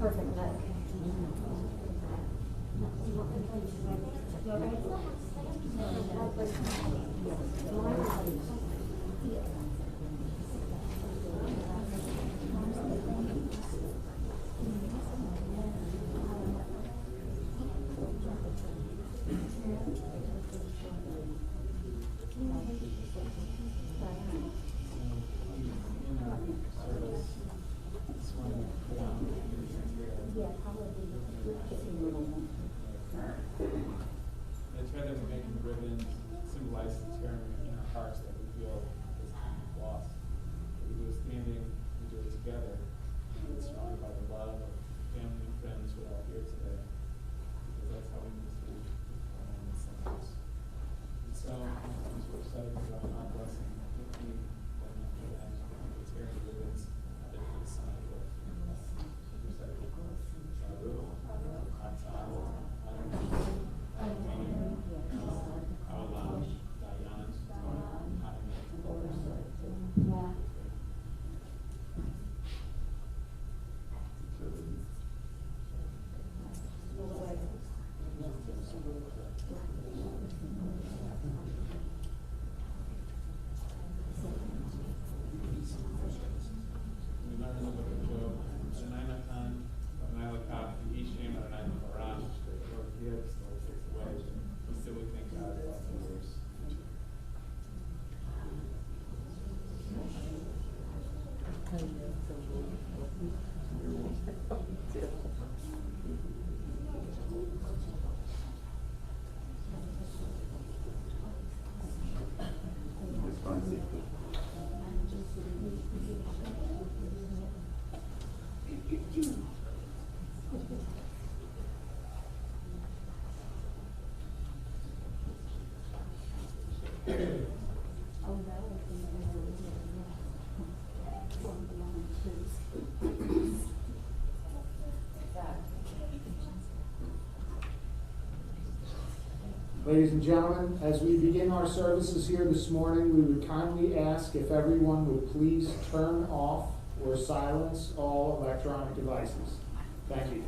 perfect. It's rather than making ribbons symbolize the tearing in our hearts that we feel is lost. We do it standing, we do it together, and it's surrounded by the love of family and friends who are all here today. Because that's how we need to be in some ways. And so we're excited about our blessing with me and the tearing ribbons that we decide with. We're excited to we learn in the book of Job, Lord gives, Lord takes away, but still we thank God for the words. Ladies and gentlemen, as we begin our services here this morning, we would kindly ask if everyone would please turn off or silence all electronic devices. Thank you.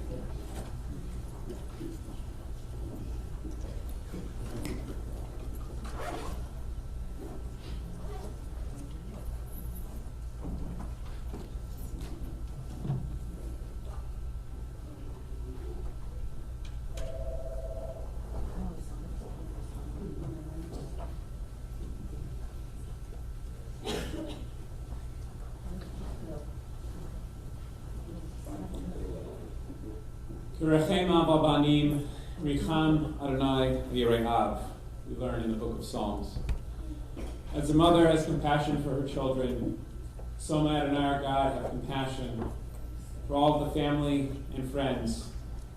Rechem Av Abanim, Richam Adonai V'Yire'av, we learn in the book of Psalms. As a mother has compassion for her children, so may Adonai our God have compassion for all of the family and friends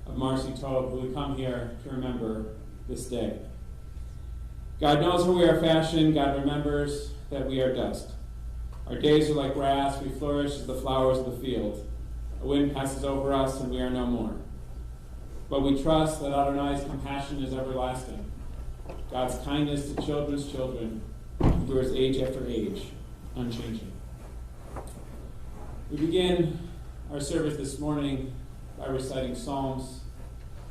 of Marcia Toub who we come here to remember this day. God knows how we are fashioned. God remembers that we are dust. Our days are like grass. We flourish as the flowers of the field. A wind passes over us and we are no more. But we trust that Adonai's compassion is everlasting. God's kindness to children's children endures age after age, unchanging. We begin our service this morning by reciting Psalms,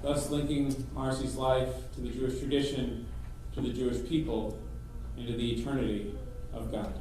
thus linking Marcy's life to the Jewish tradition, to the Jewish people, and to the eternity of God.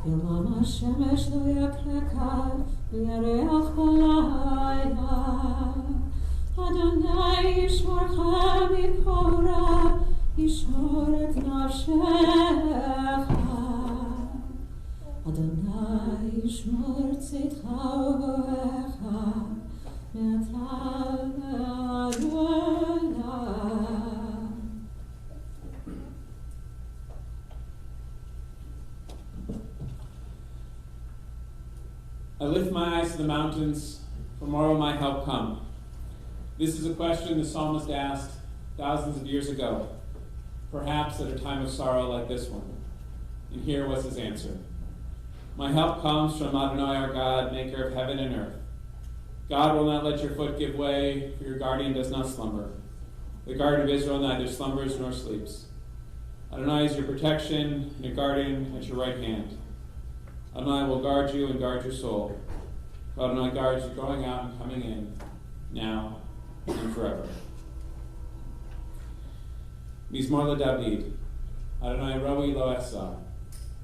Your mama השמש לא יקרקע וירח בלילה. אדוני ישמורך מכל רע, ישמור את נפשך. אדוני ישמור צאתך ובואך מעתה ועד עולם. I lift my eyes to the mountains, from where will my help come? This is a question the psalmist asked thousands of years ago, perhaps at a time of sorrow like this one. And here was his answer. My help comes from Adonai our God, maker of heaven and earth. God will not let your foot give way, for your guardian does not slumber. The guardian of Israel neither slumbers nor sleeps. Adonai is your protection and your guardian at your right hand. Adonai will guard you and guard your soul. Adonai guards you going out and coming in, now and forever. Mizmor LaDavid, Adonai roi lo esa.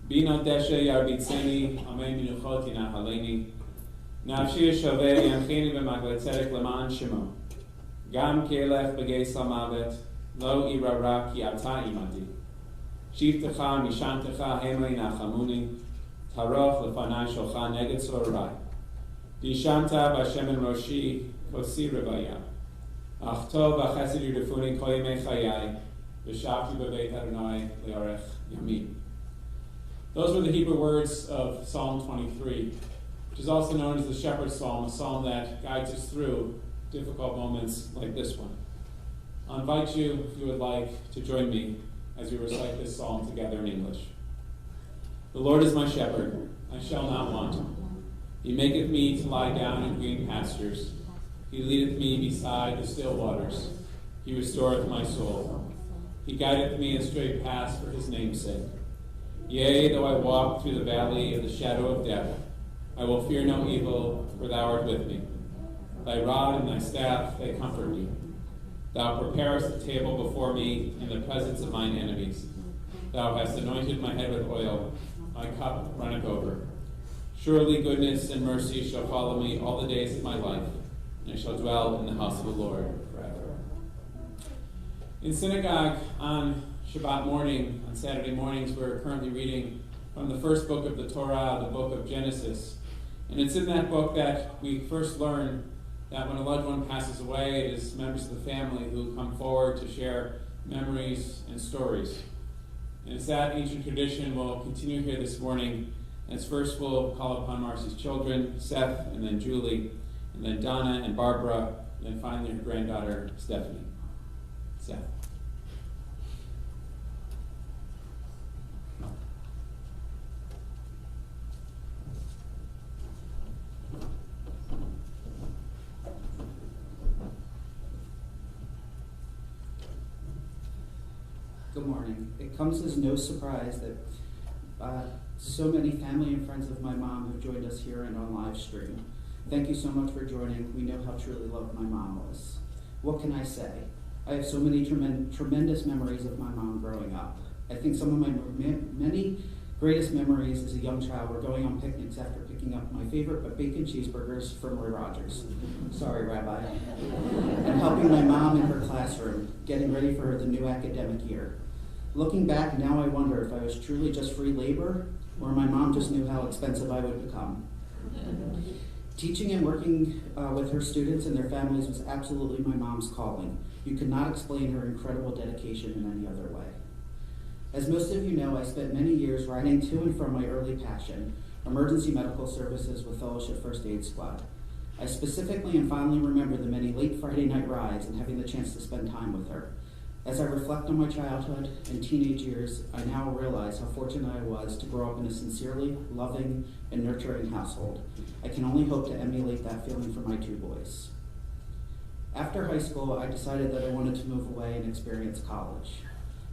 Bina deshe yarbitzeni, amen minuchot yinahaleni. Nafshi shaveh yanchini b'maglet tzedek leman shemo. Gam kelech b'geis hamavet, lo irara ki ata imadi. Shivtecha mishantecha hema yinachamuni. Taroch lefanai sholcha neged tzororai. Dishanta b'Hashem en roshi kosi revaya. Ach tov v'chesed yirefuni kol yemei chayai. V'shavti b'beit Adonai le'orech yamim. Those were the Hebrew words of Psalm 23, which is also known as the Shepherd's Psalm, a psalm that guides us through difficult moments like this one. I invite you, if you would like, to join me as we recite this psalm together in English. The Lord is my shepherd, I shall not want. He maketh me to lie down in green pastures. He leadeth me beside the still waters. He restoreth my soul. He guideth me in straight paths for his name's sake. Yea, though I walk through the valley of the shadow of death, I will fear no evil, for thou art with me. Thy rod and thy staff, they comfort me. Thou preparest a table before me in the presence of mine enemies. Thou hast anointed my head with oil, my cup runneth over. Surely goodness and mercy shall follow me all the days of my life, and I shall dwell in the house of the Lord forever. In synagogue on Shabbat morning, on Saturday mornings, we're currently reading from the first book of the Torah, the book of Genesis. And it's in that book that we first learn that when a loved one passes away, it is members of the family who come forward to share memories and stories. And it's that ancient tradition we'll continue here this morning. As first we'll call upon Marcia's children, Seth, and then Julie, and then Donna and Barbara, and then finally her granddaughter, Stephanie. Seth. Good morning. It comes as no surprise that so many family and friends of my mom have joined us here and on live stream. Thank you so much for joining. We know how truly loved my mom was. What can I say? I have so many tremendous memories of my mom growing up. I think some of my many greatest memories as a young child were going on picnics after picking up my favorite bacon cheeseburgers from Roy Rogers. Sorry, Rabbi. And helping my mom in her classroom, getting ready for the new academic year. Looking back now, I wonder if I was truly just free labor or my mom just knew how expensive I would become. Teaching and working with her students and their families was absolutely my mom's calling. You could not explain her incredible dedication in any other way. As most of you know, I spent many years riding to and from my early passion, emergency medical services with Fellowship First Aid Squad. I specifically and fondly remember the many late Friday night rides and having the chance to spend time with her. As I reflect on my childhood and teenage years, I now realize how fortunate I was to grow up in a sincerely loving and nurturing household. I can only hope to emulate that feeling for my two boys. After high school, I decided that I wanted to move away and experience college.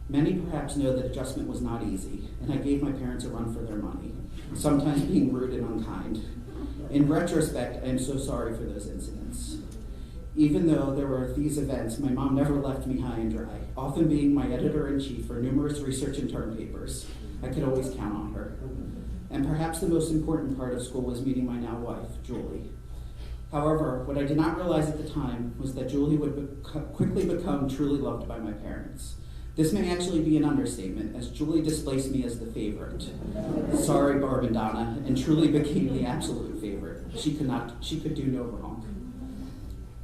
Many perhaps know that adjustment was not easy, and I gave my parents a run for their money, sometimes being rude and unkind. In retrospect, I am so sorry for those incidents. Even though there were these events, my mom never left me high and dry, often being my editor-in-chief for numerous research and term papers. I could always count on her. and perhaps the most important part of school was meeting my now wife, Julie. However, what I did not realize at the time was that Julie would quickly become truly loved by my parents. This may actually be an understatement, as Julie displaced me as the favorite. Sorry, Barb and Donna, and truly became the absolute favorite. She could do no wrong.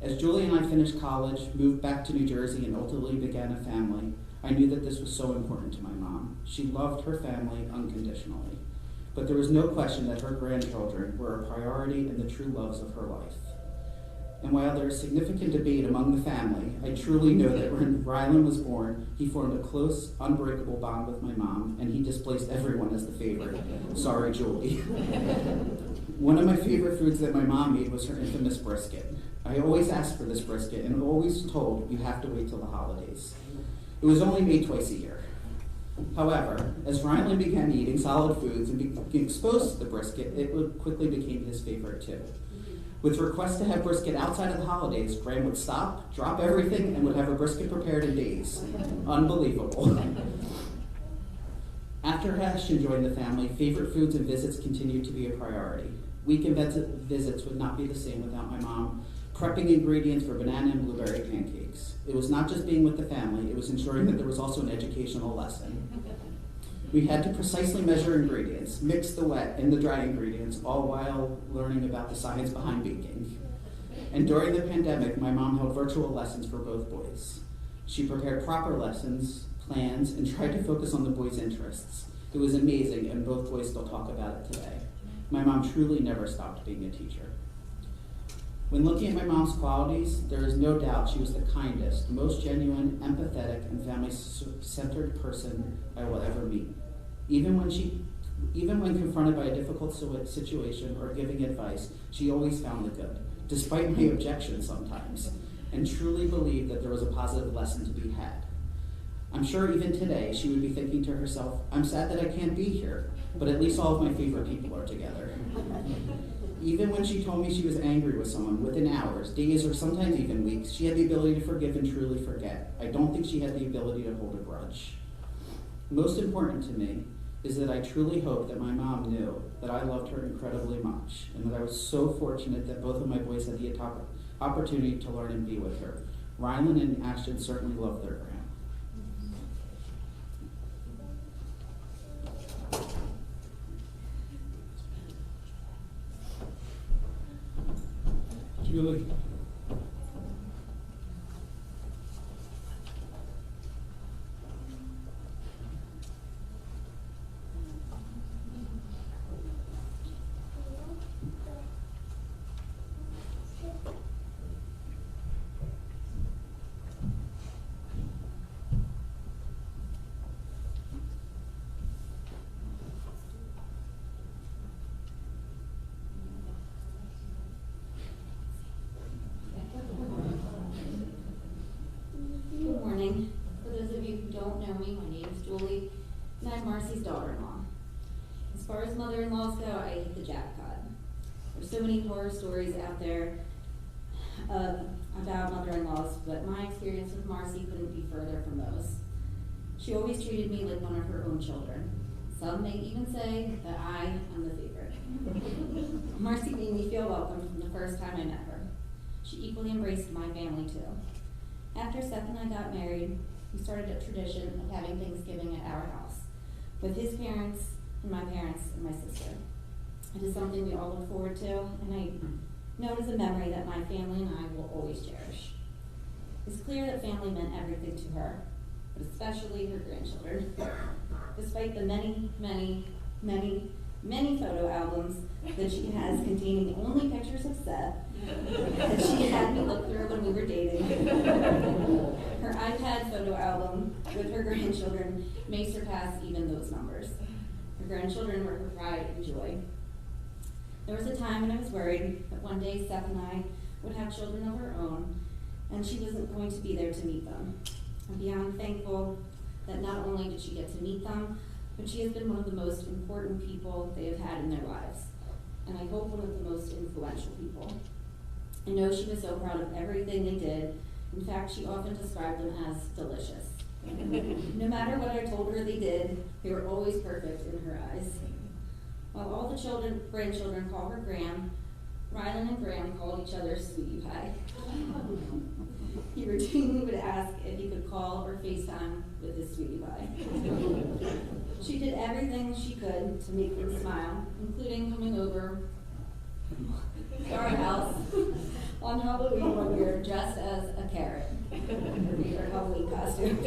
As Julie and I finished college, moved back to New Jersey, and ultimately began a family, I knew that this was so important to my mom. She loved her family unconditionally. But there was no question that her grandchildren were a priority and the true loves of her life. And while there is significant debate among the family, I truly know that when Rylan was born, he formed a close, unbreakable bond with my mom, and he displaced everyone as the favorite. Sorry, Julie. One of my favorite foods that my mom made was her infamous brisket. I always asked for this brisket and always told you have to wait till the holidays. It was only made twice a year. However, as Rylan began eating solid foods and being exposed to the brisket, it quickly became his favorite too. With requests to have brisket outside of the holidays, Graham would stop, drop everything, and would have a brisket prepared in days. Unbelievable. After Ashton joined the family, favorite foods and visits continued to be a priority. Weekend visits would not be the same without my mom prepping ingredients for banana and blueberry pancakes. It was not just being with the family, it was ensuring that there was also an educational lesson. We had to precisely measure ingredients, mix the wet and the dry ingredients, all while learning about the science behind baking. And during the pandemic, my mom held virtual lessons for both boys. She prepared proper lessons, plans, and tried to focus on the boys' interests. It was amazing, and both boys still talk about it today. My mom truly never stopped being a teacher. When looking at my mom's qualities, there is no doubt she was the kindest, most genuine, empathetic, and family-centered person I will ever meet. Even when confronted by a difficult situation or giving advice, she always found the good, despite my objections sometimes, and truly believed that there was a positive lesson to be had. I'm sure even today she would be thinking to herself, I'm sad that I can't be here, but at least all of my favorite people are together. Even when she told me she was angry with someone, within hours, days, or sometimes even weeks, she had the ability to forgive and truly forget. I don't think she had the ability to hold a grudge. Most important to me is that I truly hope that my mom knew that I loved her incredibly much, and that I was so fortunate that both of my boys had the opportunity to learn and be with her. Rylan and Ashton certainly loved their grandma. Julie. Good morning. For those of you who don't know me, my name is Julie, and I'm Marcy's daughter-in-law. As far as mother-in-laws go, I hit the jackpot. There's so many horror stories out there about mother-in-laws, but my experience with Marcy couldn't be further from those. She always treated me like one of her own children. Some may even say that I am the favorite. Marcy made me feel welcome from the first time I met her. She equally embraced my family too. After Seth and I got married, we started a tradition of having Thanksgiving at our house, with his parents and my sister. It is something we all look forward to, and I know it is a memory that my family and I will always cherish. It's clear that family meant everything to her, but especially her grandchildren. Despite the many photo albums that she has containing only pictures of Seth that she had me look through when we were dating. Her iPad photo album with her grandchildren may surpass even those numbers. Her grandchildren were her pride and joy. There was a time when I was worried that one day Seth and I would have children of our own, and she wasn't going to be there to meet them. I'm beyond thankful that not only did she get to meet them, but she has been one of the most important people they have had in their lives, and I hope one of the most influential people. I know she was so proud of everything they did. In fact, she often described them as delicious. No matter what I told her they did, they were always perfect in her eyes. While all the grandchildren call her Gram, Rylan and Graham called each other Sweetie Pie. He routinely would ask if he could call or FaceTime with his Sweetie Pie. She did everything she could to make him smile, including coming over to our house on Halloween one year dressed as a carrot, her favorite Halloween costume.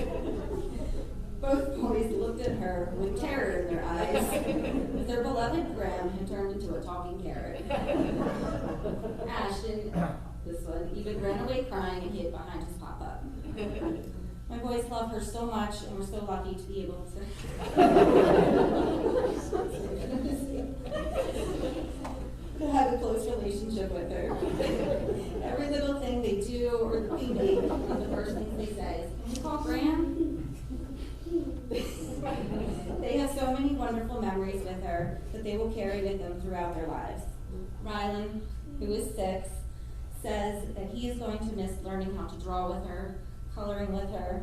Both boys looked at her with terror in their eyes, as their beloved Graham had turned into a talking carrot. Ashton, this one, even ran away crying and hid behind his pop-up. My boys love her so much, and we're so lucky to be able to have a close relationship with her. Every little thing they do or they make, and the first thing they say is, "Can we call Graham?" They have so many wonderful memories with her that they will carry with them throughout their lives. Rylan, who is 6, says that he is going to miss learning how to draw with her, coloring with her,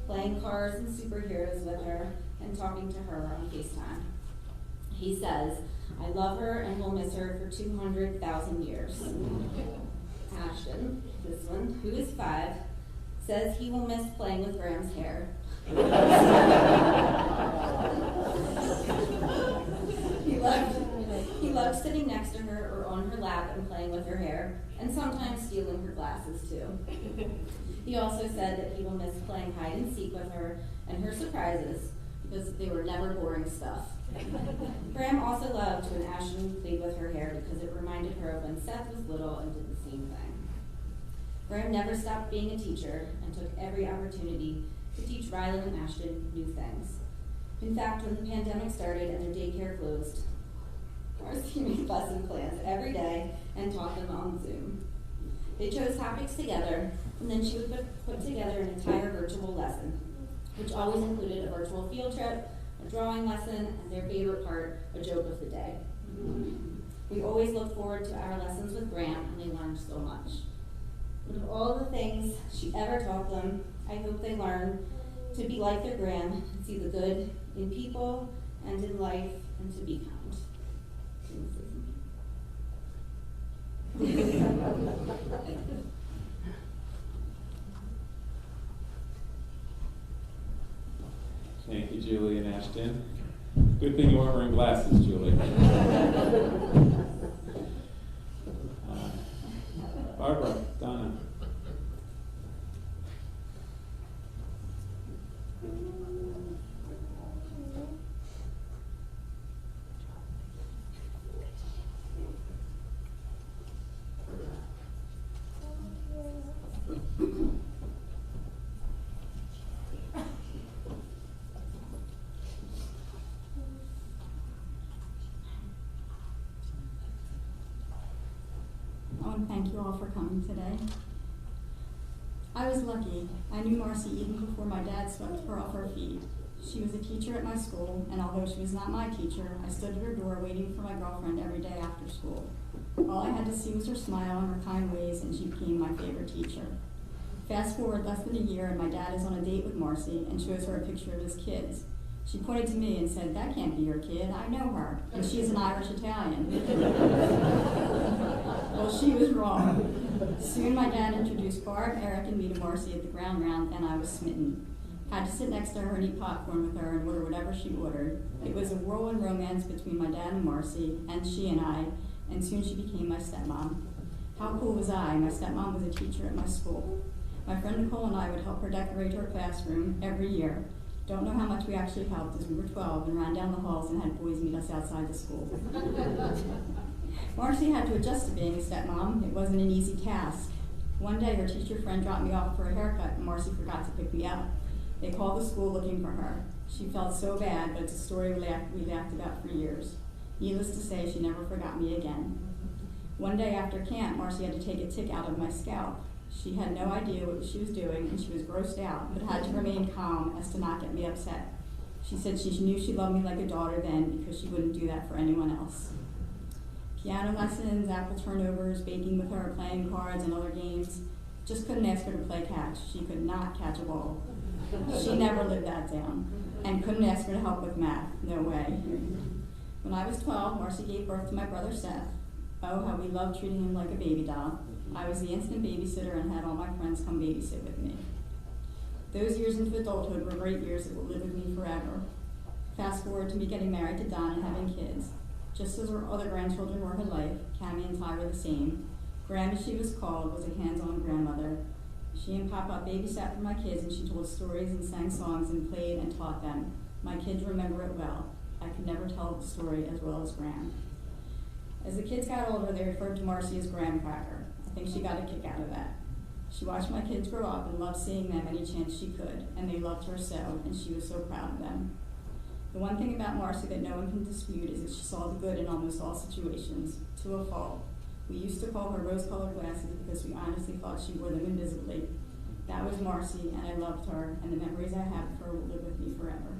playing cars and superheroes with her, and talking to her on FaceTime. He says, "I love her and will miss her for 200,000 years. Ashton, this one, who is 5, says he will miss playing with Graham's hair. He loved sitting next to her or on her lap and playing with her hair, and sometimes stealing her glasses too. He also said that he will miss playing hide and seek with her and her surprises, because they were never boring stuff. Graham also loved when Ashton played with her hair because it reminded her of when Seth was little and did the same thing. Graham never stopped being a teacher and took every opportunity to teach Rylan and Ashton new things. In fact, when the pandemic started and their daycare closed, Marcy made lesson plans every day and taught them on Zoom. They chose topics together, and then she would put together an entire virtual lesson, which always included a virtual field trip, a drawing lesson, and their favorite part, a joke of the day. We always look forward to our lessons with Graham, and they learned so much. But of all the things she ever taught them, I hope they learn to be like their Graham and see the good in people and in life and to be kind. Thank you, Julie and Ashton. Good thing you weren't wearing glasses, Julie. Barbara, Donna. I want to thank you all for coming today. I was lucky. I knew Marcy even before my dad swept her off her feet. She was a teacher at my school, and although she was not my teacher, I stood at her door waiting for my girlfriend every day after school. All I had to see was her smile and her kind ways, and she became my favorite teacher. Fast forward less than a year, and my dad is on a date with Marcy and shows her a picture of his kids. She pointed to me and said, "That can't be your kid, I know her, and she's an Irish Italian." Well, she was wrong. Soon my dad introduced Barb, Eric, and me to Marcy at the ground round, and I was smitten. Had to sit next to her and eat popcorn with her and order whatever she ordered. It was a whirlwind romance between my dad and Marcy, and she and I, and soon she became my stepmom. How cool was I? My stepmom was a teacher at my school. My friend Nicole and I would help her decorate her classroom every year. Don't know how much we actually helped, as we were 12 and ran down the halls and had boys meet us outside the school. Marcy had to adjust to being a stepmom. It wasn't an easy task. One day her teacher friend dropped me off for a haircut and Marcy forgot to pick me up. They called the school looking for her. She felt so bad, but it's a story we laughed about for years. Needless to say, she never forgot me again. One day after camp, Marcy had to take a tick out of my scalp. She had no idea what she was doing, and she was grossed out, but had to remain calm as to not get me upset. She said she knew she loved me like a daughter then, because she wouldn't do that for anyone else. Piano lessons, apple turnovers, baking with her, playing cards and other games. Just couldn't ask her to play catch. She could not catch a ball. She never lived that down. And couldn't ask her to help with math. No way. When I was 12, Marcy gave birth to my brother Seth. Oh, how we loved treating him like a baby doll. I was the instant babysitter and had all my friends come babysit with me. Those years into adulthood were great years that will live with me forever. Fast forward to me getting married to Don and having kids. Just as her other grandchildren were her life, Cammie and Ty were the same. Gram, as she was called, was a hands-on grandmother. She and Papa babysat for my kids, and she told stories and sang songs and played and taught them. My kids remember it well. I could never tell the story as well as Gram. As the kids got older, they referred to Marcy as Graham Cracker. I think she got a kick out of that. She watched my kids grow up and loved seeing them any chance she could, and they loved her so, and she was so proud of them. The one thing about Marcy that no one can dispute is that she saw the good in almost all situations, to a fault. We used to call her rose-colored glasses because we honestly thought she wore them invisibly. That was Marcy, and I loved her, and the memories I have of her will live with me forever.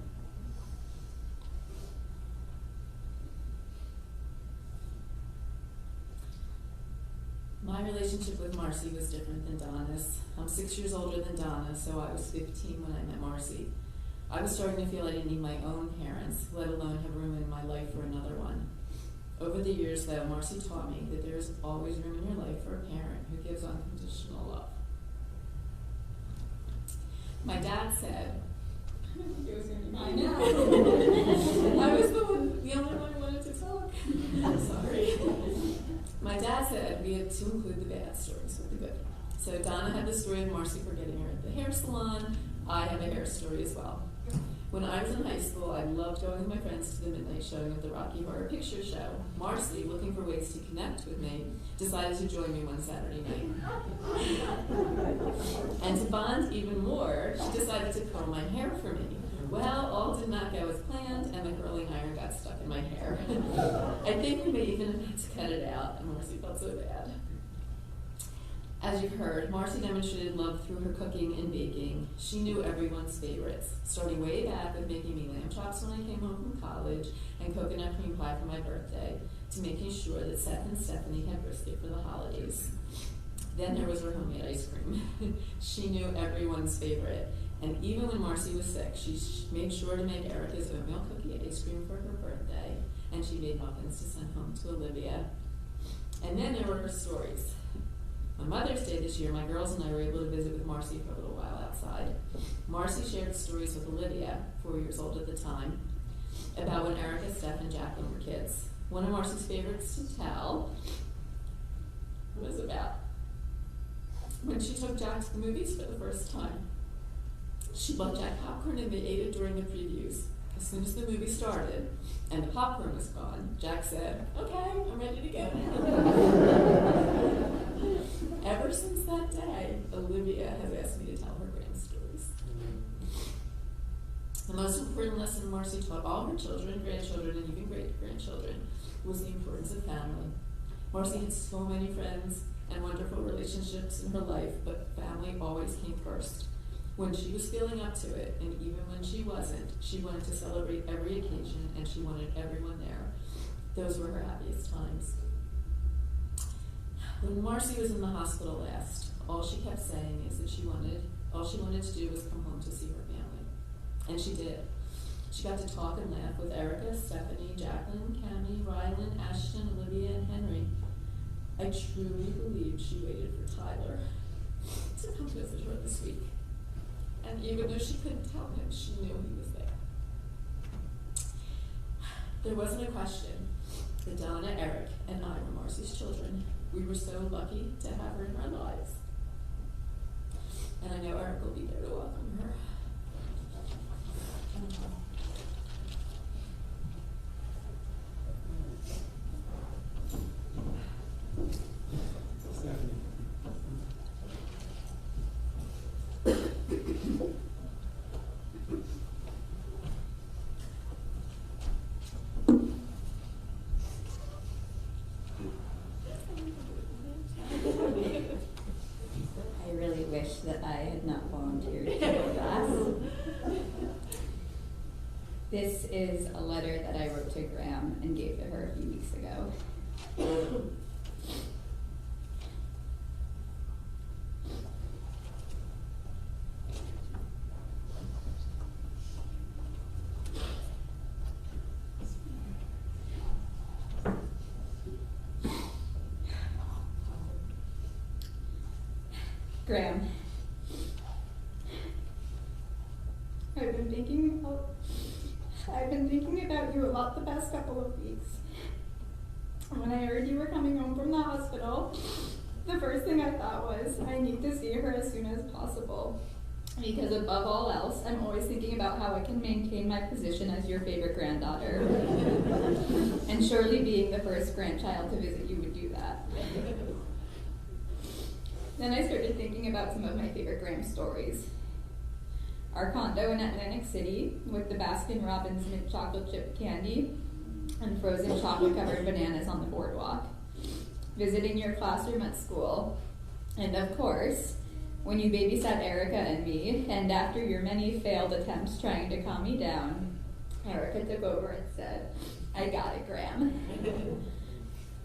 My relationship with Marcy was different than Donna's. I'm 6 years older than Donna, so I was 15 when I met Marcy. I was starting to feel I didn't need my own parents, let alone have room in my life for another one. Over the years, though, Marcy taught me that there is always room in your life for a parent who gives unconditional love. My dad said, I didn't think it was going to be I me. know. I was the only one who wanted to talk. I'm sorry. My dad said we had to include the bad stories with the good. So Donna had the story of Marcy forgetting her at the hair salon. I have a hair story as well. When I was in high school, I loved going with my friends to the midnight showing of the Rocky Horror Picture Show. Marcy, looking for ways to connect with me, decided to join me one Saturday night. And to bond even more, she decided to curl my hair for me. Well, all did not go as planned, and the curling iron got stuck in my hair. I think we may even have had to cut it out, and Marcy felt so bad. As you've heard, Marcy demonstrated love through her cooking and baking. She knew everyone's favorites, starting way back with making me lamb chops when I came home from college and coconut cream pie for my birthday, to making sure that Seth and Stephanie had brisket for the holidays. Then there was her homemade ice cream. She knew everyone's favorite. And even when Marcy was sick, she made sure to make Erica's oatmeal cookie ice cream for her birthday, and she made muffins to send home to Olivia. And then there were her stories. On Mother's Day this year, my girls and I were able to visit with Marcy for a little while outside. Marcy shared stories with Olivia, 4 years old at the time, about when Erica, Steph, and Jacqueline were kids. One of Marcy's favorites to tell was about when she took Jack to the movies for the first time. She bought Jack popcorn and they ate it during the previews. As soon as the movie started and the popcorn was gone, Jack said, "Okay, I'm ready to go." Ever since that day, Olivia has asked me to tell her grand stories. The most important lesson Marcy taught all her children, grandchildren, and even great-grandchildren was the importance of family. Marcy had so many friends and wonderful relationships in her life, but family always came first. When she was feeling up to it, and even when she wasn't, she wanted to celebrate every occasion, and she wanted everyone there. Those were her happiest times. When Marcy was in the hospital last, all she kept saying is that all she wanted to do was come home to see her family. And she did. She got to talk and laugh with Erica, Stephanie, Jacqueline, Cammie, Rylan, Ashton, Olivia, and Henry. I truly believe she waited for Tyler to come visit her this week. And even though she couldn't tell him, she knew he was there. There wasn't a question that Donna, Eric, and I were Marcy's children. We were so lucky to have her in our lives. And I know Eric will be there to welcome her. Stephanie. I really wish that I had not volunteered to do class. This is a letter that I wrote to Graham and gave to her a few weeks ago. Graham, I've been thinking about you a lot the past couple of weeks. When I heard you were coming home from the hospital, the first thing I thought was, I need to see her as soon as possible. Because above all else, I'm always thinking about how I can maintain my position as your favorite granddaughter. And surely being the first grandchild to visit you would do that. Then I started thinking about some of my favorite Graham stories. Our condo in Atlantic City with the Baskin-Robbins mint chocolate chip candy and frozen chocolate-covered bananas on the boardwalk. Visiting your classroom at school. And of course, when you babysat Erica and me, and after your many failed attempts trying to calm me down, Erica took over and said, I got it, Graham.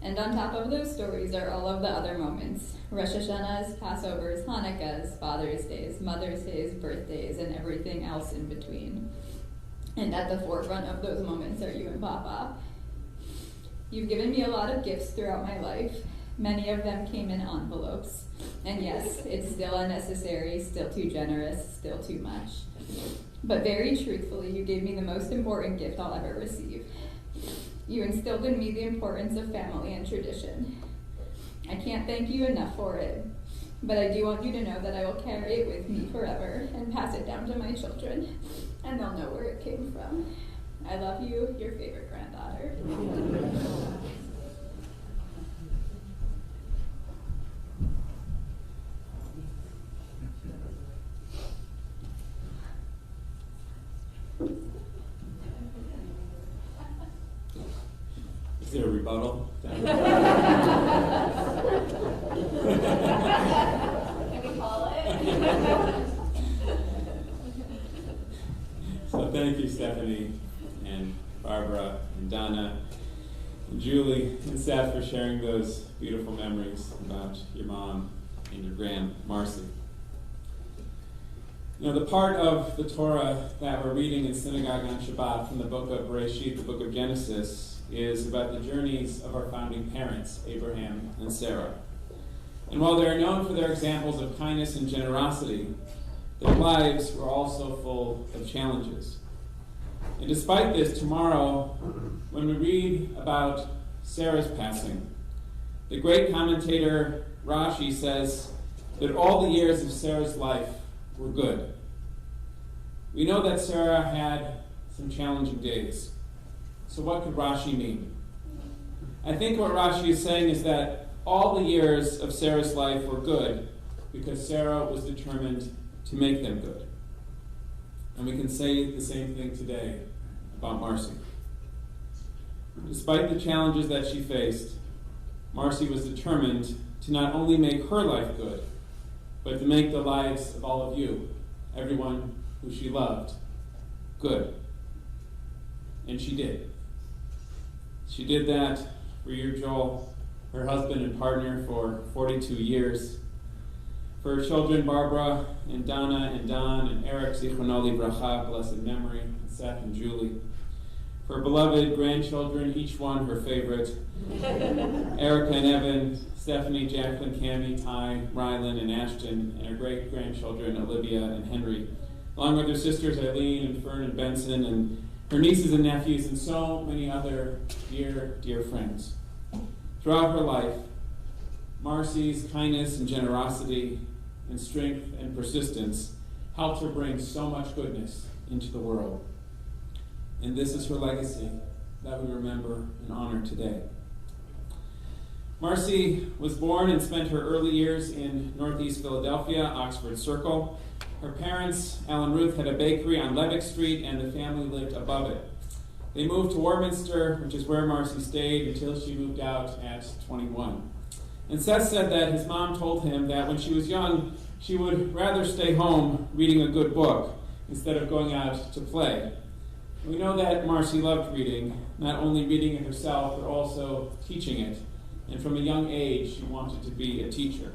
And on top of those stories are all of the other moments. Rosh Hashanahs, Passovers, Hanukkahs, Father's Days, Mother's Days, birthdays, and everything else in between. And at the forefront of those moments are you and Papa. You've given me a lot of gifts throughout my life. Many of them came in envelopes. And yes, it's still unnecessary, still too generous, still too much. But very truthfully, you gave me the most important gift I'll ever receive. You instilled in me the importance of family and tradition. I can't thank you enough for it, but I do want you to know that I will carry it with me forever and pass it down to my children, and they'll know where it came from. I love you, your favorite granddaughter. Is there a rebuttal? Can we call it? So thank you, Stephanie, and Barbara, and Donna, and Julie, and Seth for sharing those beautiful memories about your mom and your grand Marcy. You know, the part of the Torah that we're reading in synagogue on Shabbat from the book of Bereshit, the book of Genesis, is about the journeys of our founding parents, Abraham and Sarah. And while they are known for their examples of kindness and generosity, their lives were also full of challenges. And despite this, tomorrow, when we read about Sarah's passing, the great commentator Rashi says that all the years of Sarah's life were good. We know that Sarah had some challenging days. So what could Rashi mean? I think what Rashi is saying is that all the years of Sarah's life were good because Sarah was determined to make them good. And we can say the same thing today about Marcy. Despite the challenges that she faced, Marcy was determined to not only make her life good, but to make the lives of all of you, everyone who she loved, good. And she did. She did that for you, Joel, her husband and partner for 42 years. For her children, Barbara and Donna and Don and Eric, Zichrono Livracha, blessed memory, and Seth and Julie. For her beloved grandchildren, each one her favorite, Erica and Evan, Stephanie, Jacqueline, Cammie, Ty, Rylan, and Ashton, and her great-grandchildren, Olivia and Henry, along with her sisters, Eileen and Fern and Benson, and her nieces and nephews, and so many other dear, dear friends. Throughout her life, Marcy's kindness and generosity and strength and persistence helped her bring so much goodness into the world. And this is her legacy that we remember and honor today. Marcy was born and spent her early years in Northeast Philadelphia, Oxford Circle. Her parents, Al and Ruth, had a bakery on Levick Street, and the family lived above it. They moved to Warminster, which is where Marcy stayed until she moved out at 21. And Seth said that his mom told him that when she was young, she would rather stay home reading a good book instead of going out to play. We know that Marcy loved reading, not only reading it herself, but also teaching it. And from a young age, she wanted to be a teacher.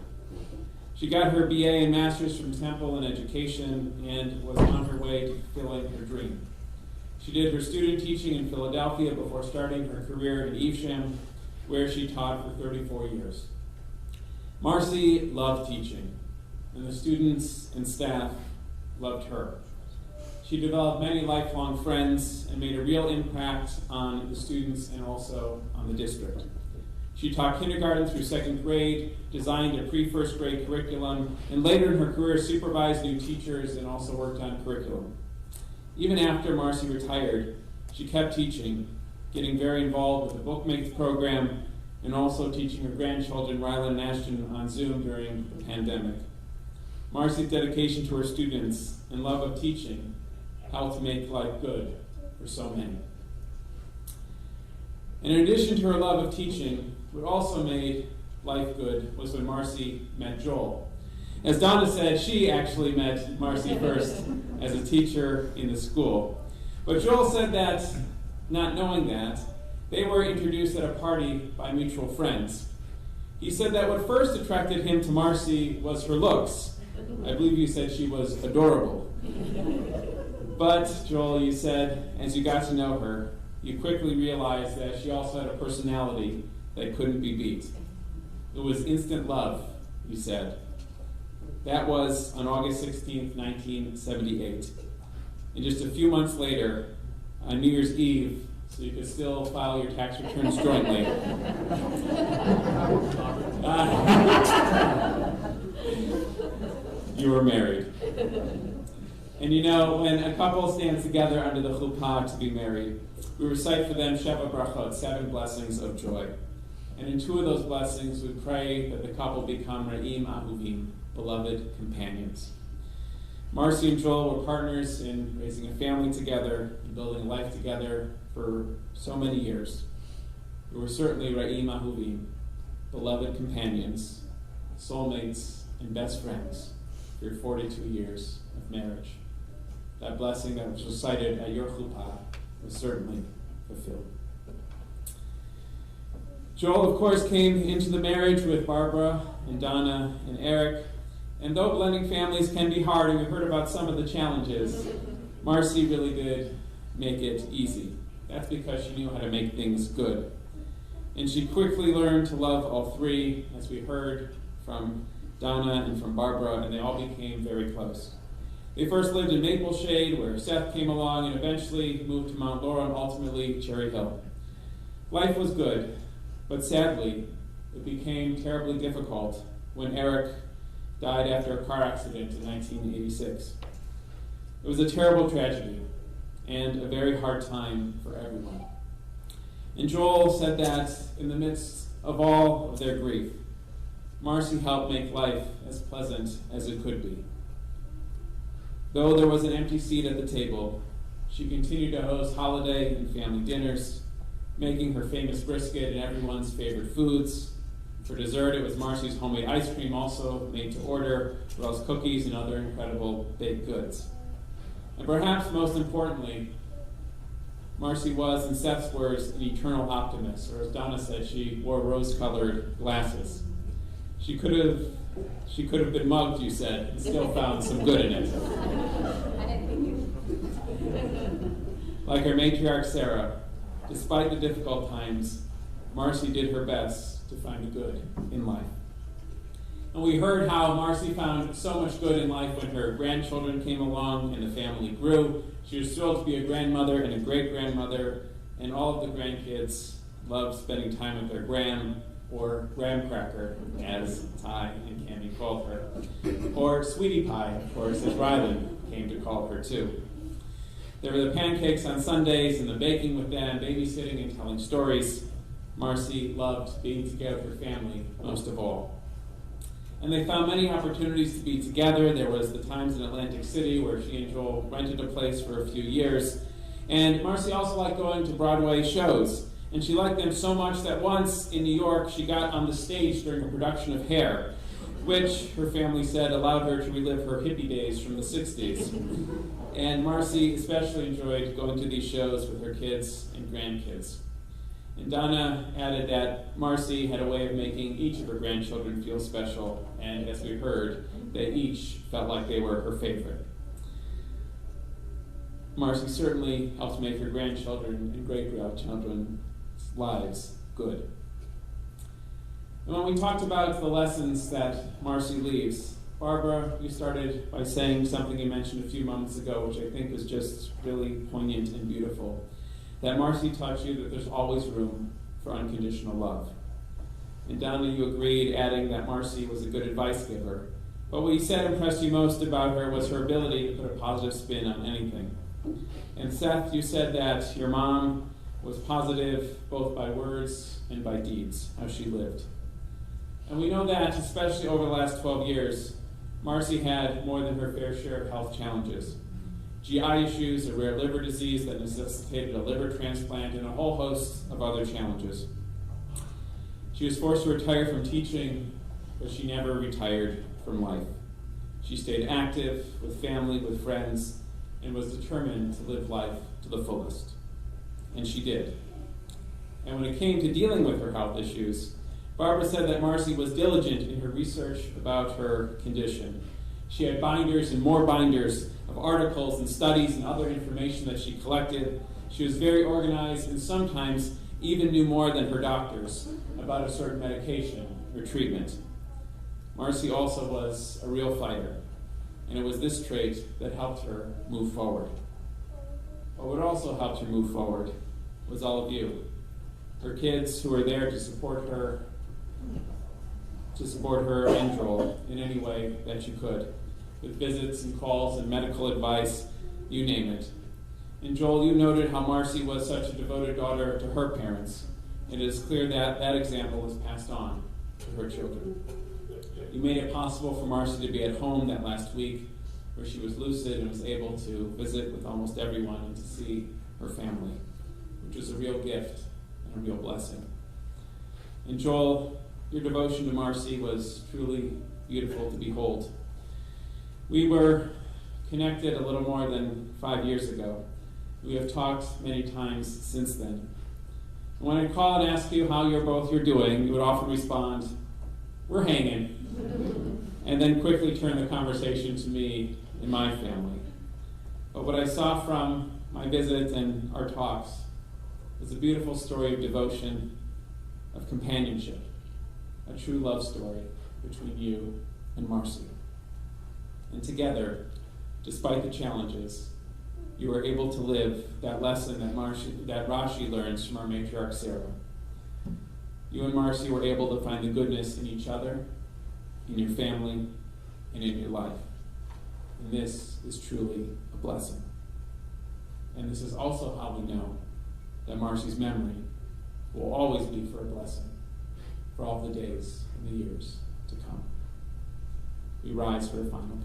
She got her BA and master's from Temple in education and was on her way to fulfilling her dream. She did her student teaching in Philadelphia before starting her career in Evesham, where she taught for 34 years. Marcy loved teaching. and the students and staff loved her. She developed many lifelong friends and made a real impact on the students and also on the district. She taught kindergarten through second grade, designed a pre-first grade curriculum, and later in her career supervised new teachers and also worked on curriculum. Even after Marcy retired, she kept teaching, getting very involved with the Bookmates program, and also teaching her grandchildren Rylan and Ashton on Zoom during the pandemic. Marcy's dedication to her students and love of teaching helped to make life good for so many. And in addition to her love of teaching, what also made life good was when Marcy met Joel. As Donna said, she actually met Marcy first as a teacher in the school. But Joel said that, not knowing that, they were introduced at a party by mutual friends. He said that what first attracted him to Marcy was her looks. I believe you said she was adorable. But, Joel, you said, as you got to know her, you quickly realized that she also had a personality that couldn't be beat. It was instant love, you said. That was on August 16th, 1978. And just a few months later, on New Year's Eve, so you could still file your tax returns jointly. You were married. And you know, when a couple stands together under the chuppah to be married, we recite for them Sheva Brachot, 7 blessings of joy. And in 2 of those blessings, we pray that the couple become Ra'im Ahuvim, beloved companions. Marcy and Joel were partners in raising a family together and building a life together for so many years. We were certainly Ra'im Ahuvim, beloved companions, soulmates, and best friends for your 42 years of marriage. That blessing that was recited at your chuppah was certainly fulfilled. Joel, of course, came into the marriage with Barbara and Donna and Eric, and though blending families can be hard, and we heard about some of the challenges, Marcy really did make it easy. That's because she knew how to make things good. And she quickly learned to love all 3, as we heard from Donna and from Barbara, and they all became very close. They first lived in Maple Shade, where Seth came along, and eventually moved to Mount Laurel and ultimately Cherry Hill. Life was good, but sadly, it became terribly difficult when Eric died after a car accident in 1986. It was a terrible tragedy and a very hard time for everyone. And Joel said that in the midst of all of their grief, Marcy helped make life as pleasant as it could be. Though there was an empty seat at the table, she continued to host holiday and family dinners, making her famous brisket and everyone's favorite foods. For dessert, it was Marcy's homemade ice cream, also made to order, as well as cookies and other incredible baked goods. And perhaps most importantly, Marcy was, in Seth's words, an eternal optimist, or as Donna said, she wore rose-colored glasses. She could have been mugged, you said, and still found some good in it. Like her matriarch Sarah, despite the difficult times, Marcy did her best to find the good in life. And we heard how Marcy found so much good in life when her grandchildren came along and the family grew. She was thrilled to be a grandmother and a great-grandmother, and all of the grandkids loved spending time with their Gram, or Graham Cracker, as Ty and Cammy called her, or Sweetie Pie, of course, as Rylan came to call her too. There were the pancakes on Sundays and the baking with them, babysitting and telling stories. Marcy loved being together with her family most of all. And they found many opportunities to be together. There was the times in Atlantic City where she and Joel rented a place for a few years. And Marcy also liked going to Broadway shows. And she liked them so much that once in New York, she got on the stage during a production of Hair, which her family said allowed her to relive her hippie days from the 60s. And Marcy especially enjoyed going to these shows with her kids and grandkids. And Donna added that Marcy had a way of making each of her grandchildren feel special, and as we heard, they each felt like they were her favorite. Marcy certainly helped make her grandchildren and great-grandchildren's lives good. And when we talked about the lessons that Marcy leaves, Barbara, you started by saying something you mentioned a few moments ago, which I think was just really poignant and beautiful. That Marcy taught you that there's always room for unconditional love. And Donna, you agreed, adding that Marcy was a good advice giver. But what you said impressed you most about her was her ability to put a positive spin on anything. And Seth, you said that your mom was positive both by words and by deeds, how she lived. And we know that, especially over the last 12 years, Marcy had more than her fair share of health challenges. GI issues, a rare liver disease that necessitated a liver transplant, and a whole host of other challenges. She was forced to retire from teaching, but she never retired from life. She stayed active with family, with friends, and was determined to live life to the fullest. And she did. And when it came to dealing with her health issues, Barbara said that Marcy was diligent in her research about her condition. She had binders and more binders of articles and studies and other information that she collected. She was very organized and sometimes even knew more than her doctors about a certain medication or treatment. Marcy also was a real fighter, and it was this trait that helped her move forward. But what also helped her move forward was all of you, her kids who were there to support her and Joel in any way that you could, with visits and calls and medical advice, you name it. And Joel, you noted how Marcy was such a devoted daughter to her parents, and it is clear that that example was passed on to her children. You made it possible for Marcy to be at home that last week, where she was lucid and was able to visit with almost everyone and to see her family, which was a real gift and a real blessing. And Joel, your devotion to Marcy was truly beautiful to behold. We were connected a little more than 5 years ago. We have talked many times since then. And when I call and ask you how you're doing, you would often respond, "We're hanging," and then quickly turn the conversation to me and my family. But what I saw from my visit and our talks was a beautiful story of devotion, of companionship, a true love story between you and Marcy. And together, despite the challenges, you were able to live that lesson that Rashi learns from our matriarch Sarah. You and Marcy were able to find the goodness in each other, in your family, and in your life. And this is truly a blessing. And this is also how we know that Marcy's memory will always be for a blessing for all the days and the years to come. We rise for a final prayer.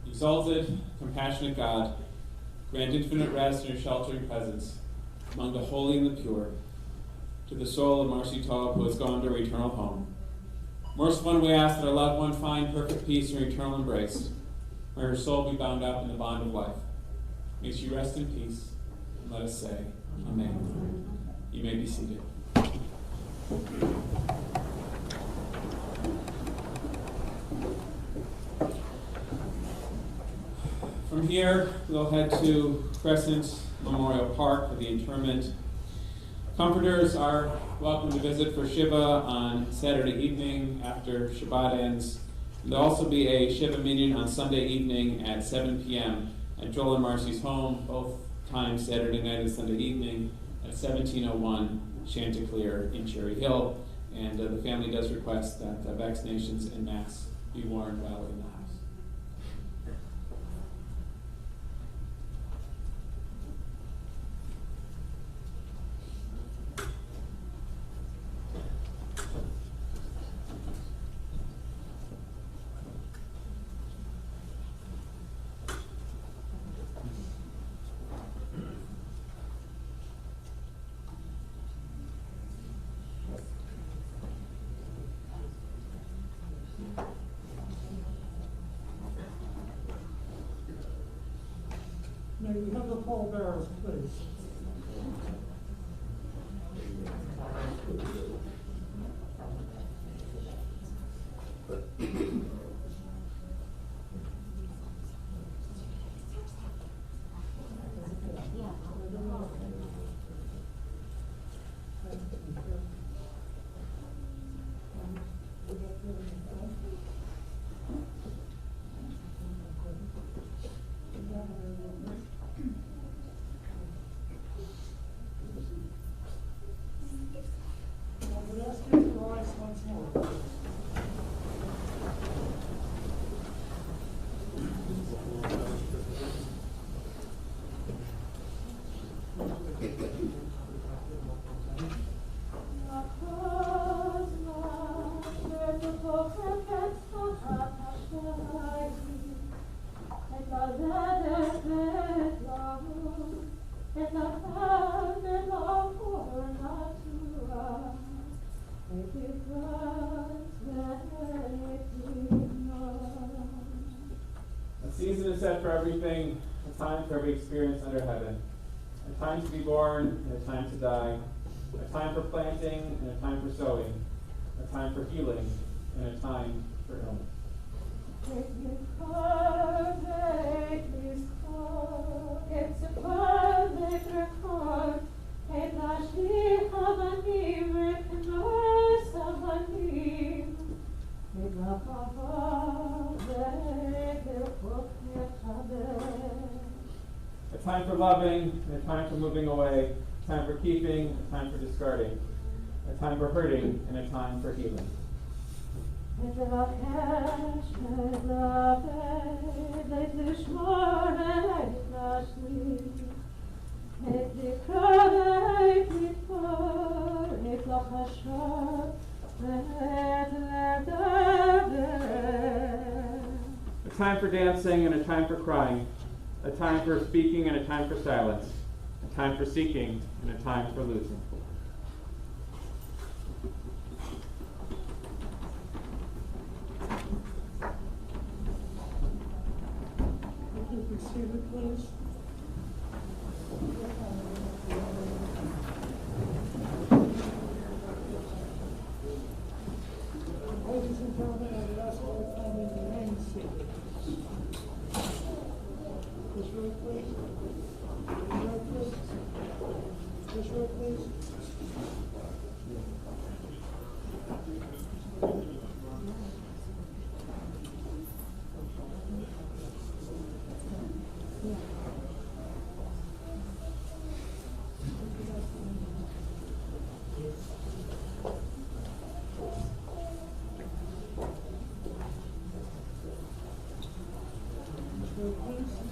Exalted, compassionate God, grant infinite rest in your sheltering presence among the holy and the pure, to the soul of Marcia Toub, who has gone to her eternal home. Merciful one, we ask that our loved one find perfect peace in her eternal embrace, where her soul be bound up in the bond of life. May she rest in peace, and let us say, Amen. You may be seated. From here, we'll head to Crescent Memorial Park for the interment. Comforters are welcome to visit for Shiva on Saturday evening after Shabbat ends. There'll also be a Shiva meeting on Sunday evening at 7 p.m. at Joel and Marcy's home, both times Saturday night and Sunday evening at 1701 Chanticleer in Cherry Hill. And the family does request that vaccinations and masks be worn while in the house. May we have the pallbearers, please? A season is set for everything, a time for every experience under heaven. A time to be born and a time to die. A time for planting and a time for sowing. A time for healing and a time for illness. A time for loving, and a time for moving away, a time for keeping, a time for discarding, a time for hurting, and a time for healing. A time for dancing and a time for crying, a time for speaking and a time for silence, a time for seeking and a time for losing. Would you be seated, please? Ladies and gentlemen, I would ask all the family to remain seated. This row, please. This row, please. This row, please. This row, please.